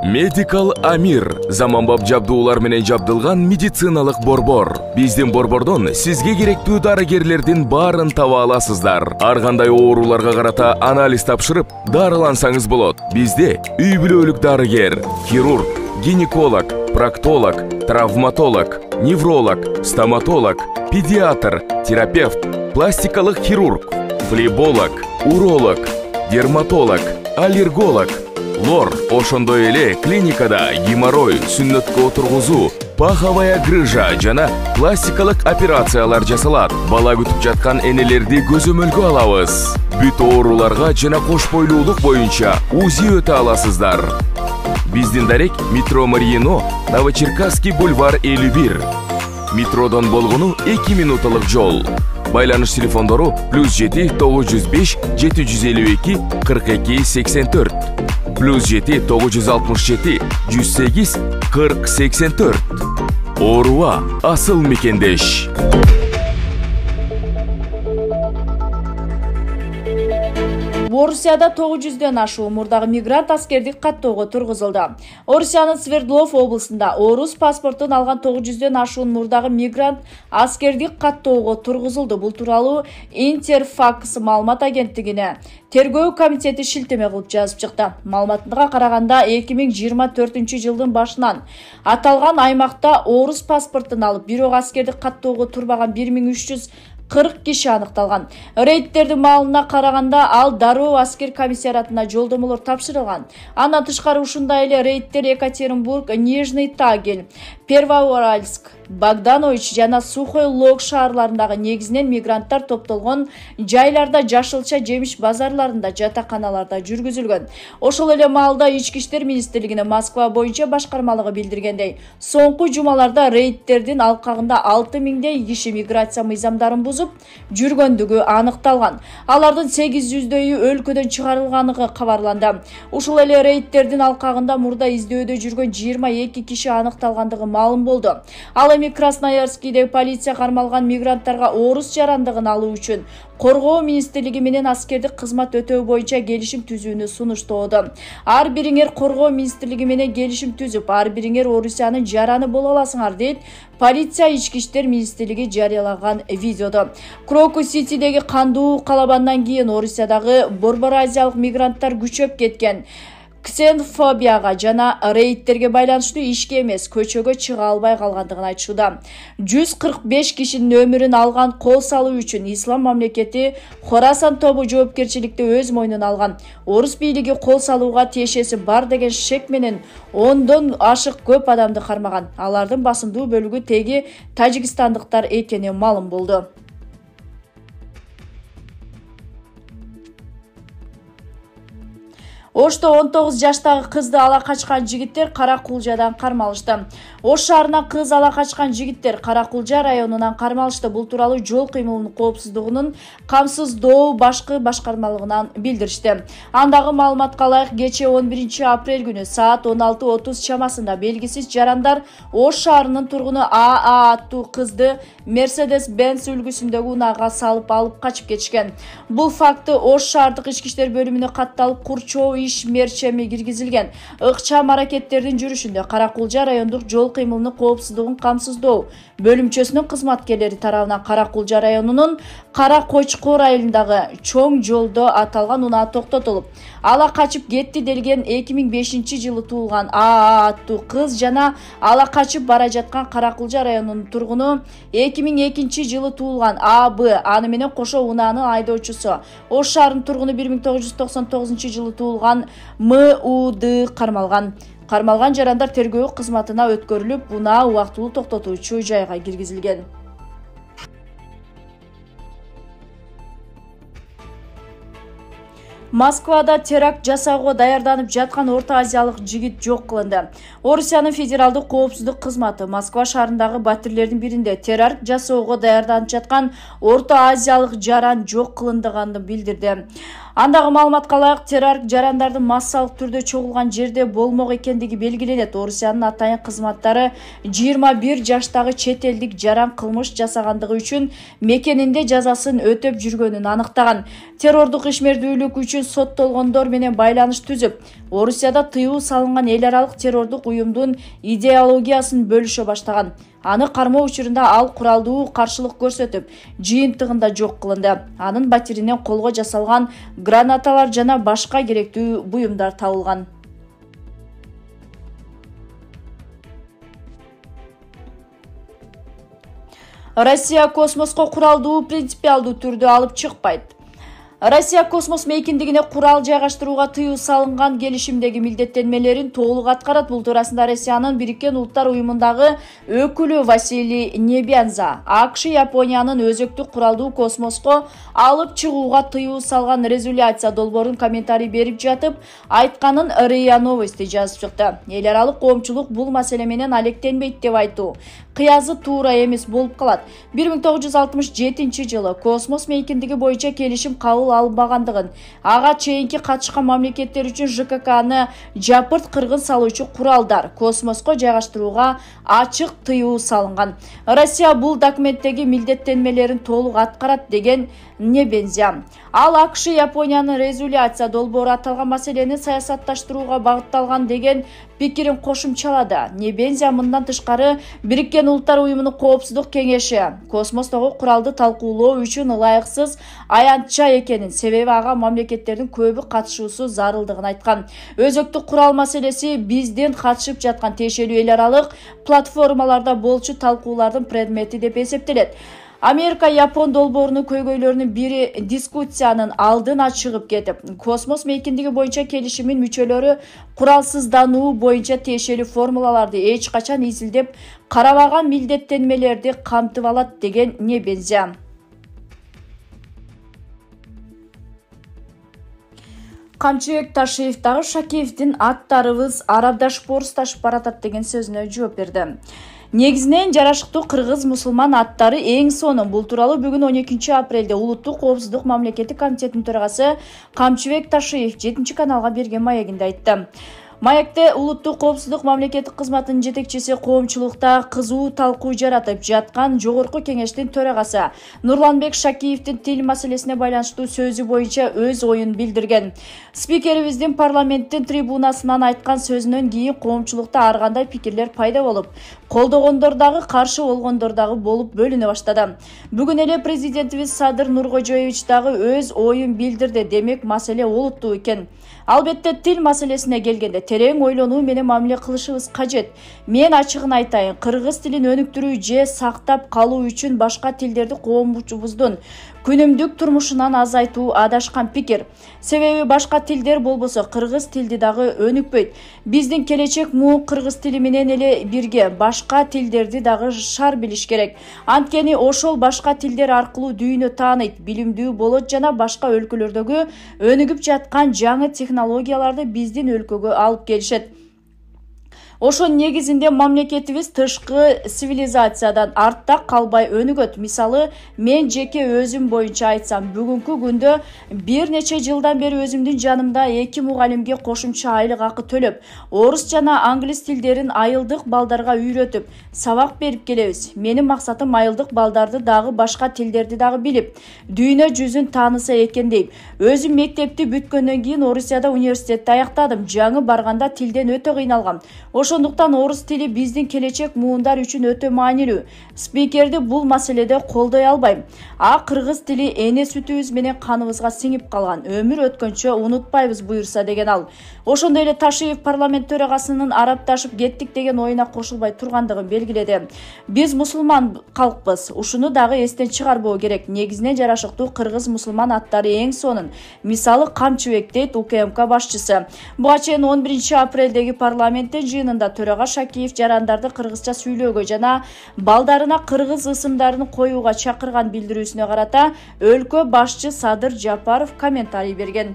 Medical Amir заманбап жабдуулар менен жабдылган медициналык борбор. Биздин борбордон сизге керектүү дарыгерлердин баарын таба аласыздар. Ар кандай ооруларга карата анализ тапшырып, дарылансаңыз болот. Бизде үй бүлөлүк дарыгер, хирург, гинеколог, проктолог, травматолог, невролог, стоматолог, педиатр, терапевт, пластикалык хирург, флеболог, уролог, дерматолог, аллерголог, лор, ошондой эле клиникада геморрой, сүннөткө отургузуу, паховая грыжа жана пластикалык операциялар жасалат. Бала күтүп жаткан энелерди көзөмөлгө алабыз. Бүт ооруларга жана кош бойлуулук боюнча УЗИ өтө аласыздар. Биздин дарек метро Марьино, Новочеркасский бульвар 51. Метродон болгону 2 минуталык жол. Байланыш телефондору +7 905 752 42 84. +7 967 108 40 84. Ооруга асыл мекендеш. Орусияда 900дөн ашуу мурдагы мигрант аскердик каттоого тургузулду. Орусиянын Свердлов облусунда орус паспортун алган 900дөн ашуун мурдагы мигрант аскердик каттоого тургузулду. Бул тууралуу Интерфакс маалымат агенттигине тергөө комитети шилтеме кылып жазып чыкты. Маалыматына караганда 2024-жылдын башынан аталган аймакта орус паспортун алып, бирок аскердик каттоого турбаган 1340 киши аныкталган. Рейдтердин маалына караганда ал дароо аскер комиссариатына жолдомолор тапшырылган. Андан тышкары ушундай эле рейдтер Екатеринбург, Нижний Тагил, Первоуральск, Богданович жана Сухой Лог шаарларындагы негизинен мигранттар топтолгон жайларда, жашылча жемиш базарларында, жатаканаларда жүргүзүлгөн. Ошол эле маалда Ички иштер министрлигинин Москва боюнча башкармалыгы билдиргендей, соңку жумаларда рейдтердин алкагында 6000дей киши миграция мыйзамдарын бузуп жүргөндүгү аныкталган. Алардын 800дөйү өлкөдөн чыгарылганлыгы кабарланды. Ушул эле рейдтердин алкагында мурда издөөдө жүргөн 22 киши аныкталгандыгы маалым болду. Ал эми Красноярскийде полиция кармалган мигранттарга орус жарандыгын алуу үчүн Коргоо министрлиги менен аскердик кызмат өтөө боюнча келишим түзүүнү сунуштоодо. Ар бириңер Коргоо министрлиги менен келишим түзүп, ар бириңер Орусиянын жараны боло аласыңар, дейт полиция Ички иштер министрлиги жарыялаган видеодо. Крокус-Ситидеги кандуу калабандан кийин Орусиядагы борбор азиялык мигранттар күчөп кеткен. Ксенофобияга жана рейдтерге байланыштуу ишке эмес, көчөгө чыга албай калгандыгын айтышууда. 145 кишинин өмүрүн алган кол салуу үчүн Ислам мамлекети Хорасан тобу жоопкерчиликти өз мойнуна алган. Орус бийлиги кол салууга тиешеси бар деген шек менен 10дон ашык көп адамды кармаган. Алардын басымдуу бөлүгү теги тажикстандыктар экени маалым болду. Ошто 19 жаштагы кызды ала качкан жигиттер Каракулжадан кармалышты. Ош шаарынан кыз ала качкан жигиттер Каракулжа районунан кармалышты. Бул тууралуу жол кыймылынын коопсуздугунун камсыздоо башкы башкармалыгынан билдиришти. Андагы маалыматка ылайык, кечээ 11 апрель күнү саат 16:30 чамасында белгисиз жарандар Ош шаарынын тургуну АА аттуу кызды Mercedes-Benz үлгүсүндөгү унаага салып алып качып кетишкен. Бул факты Ош шаардык ички иштер бөлүмүнө катталып, курчоо иш мерчеми киргизилген. Ыкчам аракеттердин жүрүшүндө Каракулжа райондук жол кыймылынын коопсуздугун камсыздоо бөлүмчөсүнүн кызматкерлери тарабынан Каракулжа районунун Кара Кочкор айылындагы чоң жолдо аталган унаа токтотулуп, ала качып кетти делген 2005-жылы туулган АА аттуу кыз жана ала качып бара жаткан Каракулжа районунун тургуну 2002-жылы туулган АБ, аны менен кошо унаанын айдоочусу Ош шаарынын тургуну 1999-жылы туулган МУД кармалган. Кармалган жарандар тергөө кызматына өткөрүлүп, унаа убактылуу токтотуучу жайга киргизилген. Москвада теракт жасоого даярданып жаткан Орто Азиялык жигит жок кылынды. Орусиянын федералдык коопсуздук кызматы Москва шаарындагы батирлердин биринде теракт жасоого даярданып жаткан Орто Азиялык жаран жок кылындыганын билдирди. Андагы маалыматка ылайык террор жарандардын массалык түрдө чогулган жерде болмок экендиги белгиленет. Орусиянын атайын кызматтары 21 жаштагы чет элдик жаран кылмыш жасагандыгы үчүн мекенинде жазасын өтөп жүргөнүн аныктаган. Террордук ишмердүүлүк үчүн соттолгондор менен байланыш түзүп, Орусияда тыюу салынган эл аралык террордук уюмдун идеологиясын бөлүшө баштаган. Аны кармоо учурунда ал куралдуу каршылык көрсөтүп, жыйынтыгында жок кылынды. Анын батиринен колго жасалган гранаталар жана башка керектүү буюмдар табылган. Россия космоско куралдуу принципиалдуу түрдө алып чыкпайт. Россия космос мейкиндигине курал жайгаштырууга тыюу салынган келишимдеги милдеттенмелерин толук аткарат. Бул туурасында Россиянын Бириккен Улуттар уюмундагы өкүлү Василий Небенза АКШ Япониянын өзөктүк куралдуу космоско алып чыгууга тыюу салган резолюция долбоорун комментарий берип жатып айтканын РИА Новости жазып чыкты. Эл аралык коомчулук бул маселе менен алектенбейт деп айтуу кыязы туура эмес болуп калат. 1967 космос мейкиндиги боюнча келишим кабыл алынбагандыгын, ага чейинки катышкан мамлекеттер үчүн ЖККны жапырт кыргын салуучу куралдар космоско жайгаштырууга ачык тыюу салынган. Россия бул документтеги милдеттенмелерин толук аткарат деген Небензя. Ал АКШ Япониянын резолюция долбоору аталган маселени саясатташтырууга багытталган деген пикирин кошумчалады. Небензя мындан тышкары Бириккен Улуттар уюмунун коопсуздук кеңеши космостогу куралды талкуулоо үчүн ылайыксыз аянтча экенин, себеби ага мамлекеттердин көбү катышуусу зарылдыгын айткан. Өзөктүк курал маселеси биздин катышып жаткан тиешелүү эл аралык платформаларда болчу талкуулардын предмети деп эсептелет. Америка-Япон долбоорунун көйгөйлөрүнүн бири дискуссиянын алдына чыгып кетип, космос мейкиндиги боюнча келишимин мүчөлөрү куралсыздануу боюнча тиешелүү формулаларды эч качан изилдеп карабаган милдеттенмелерди камтып алат деген Небензя. Камчыбек Ташиев дагы Шакиевдин аттарыбыз арабдашып орусташып баратат деген сөзүнө жооп берди. Негизинен жарашыктуу кыргыз-мусулман аттары эң сонун. Бул тууралуу бүгүн 12 апрелде Улуттук коопсуздук мамлекеттик комитетинин төрагасы Камчыбек Ташиев 7-каналга берген маегинде айтты. Маекте Улуттук коопсуздук мамлекеттик кызматынын жетекчиси коомчулукта кызуу талкуу жаратып жаткан Жогорку кеңештин төрагасы Нурланбек Шакиевдин тил маселесине байланыштуу сөзү боюнча өз оюн билдирген. Спикерибиздин парламенттин трибунасынан айткан сөзүнөн кийин коомчулукта ар кандай пикирлер пайда болуп, колдогондор дагы каршы болгондор дагы болуп бөлүнө баштады. Бүгүн эле президентибиз Садыр Нуркожоевич дагы өз оюн билдирди. Демек маселе олуттуу экен. Албетте тил маселесине келгенде терең ойлонуу менен мамиле кылышыбыз кажет. Мен ачыгын айтайын, кыргыз тилин өнүктүрүү же сактап калуу үчүн башка тилдерди коомчубуздун күнүмдүк турмушунан азайтуу адашкан пикир. Себеби башка тилдер болбосо кыргыз тилди дагы өнүкпөйт. Биздин келечек муун кыргыз тили менен эле бирге башка тилдерди дагы шар билиш керек. Анткени ошол башка тилдер аркылуу дүйнө тааныйт, билимдүү болот жана башка өлкөлөрдөгү өнүгүп жаткан жаңы технологияларды биздин өлкөгө алып келишет. Ошонун негизинде мамлекетибиз тышкы цивилизациядан артта калбай өнүгөт. Мисалы, мен жеке өзүм боюнча айтсам, бүгүнкү күндө бир нече жылдан бери өзүмдүн жанымда 2 мугалимге кошумча айлык акы төлөп, орус жана англис тилдерин айылдык балдарга үйрөтүп, сабак берип келебиз. Менин максатым айылдык балдарды дагы башка тилдерди дагы билип, дүйнө жүзүн тааныса экен дейм. Өзүм мектепти бүткөндөн кийин Орусияда университетти аяктадым. Жаңы барганда тилден өтө кыйналгам. Ошондуктан орус тили биздин келечек муундар үчүн өтө маанилүү. Спикерди бул маселеде колдой албайм. Кыргыз тили эне сүтүбүз менен каныбызга сиңип калган. Өмүр өткөнчө унутпайбыз буюрса деген ал. Ошондой эле Ташиев парламент төрагасынын арабташып кеттик деген оюна кошулбай тургандыгын белгиледи. Биз мусулман калкпыз. Ушуну дагы эстен чыгарбоо керек. Негизинен жарашыктуу кыргыз-мусулман аттары эң сонун. Мисалы Камчыбек дейт УКМК башчысы. Буга чейин 11 апрелдеги парламенттин жыйынында төрага Шакиев жарандарды кыргызча сүйлөөгө жана балдарына кыргыз ысымдарын коюуга чакырган билдирүүсүнө карата өлкө башчы Садыр Жапаров комментарий берген.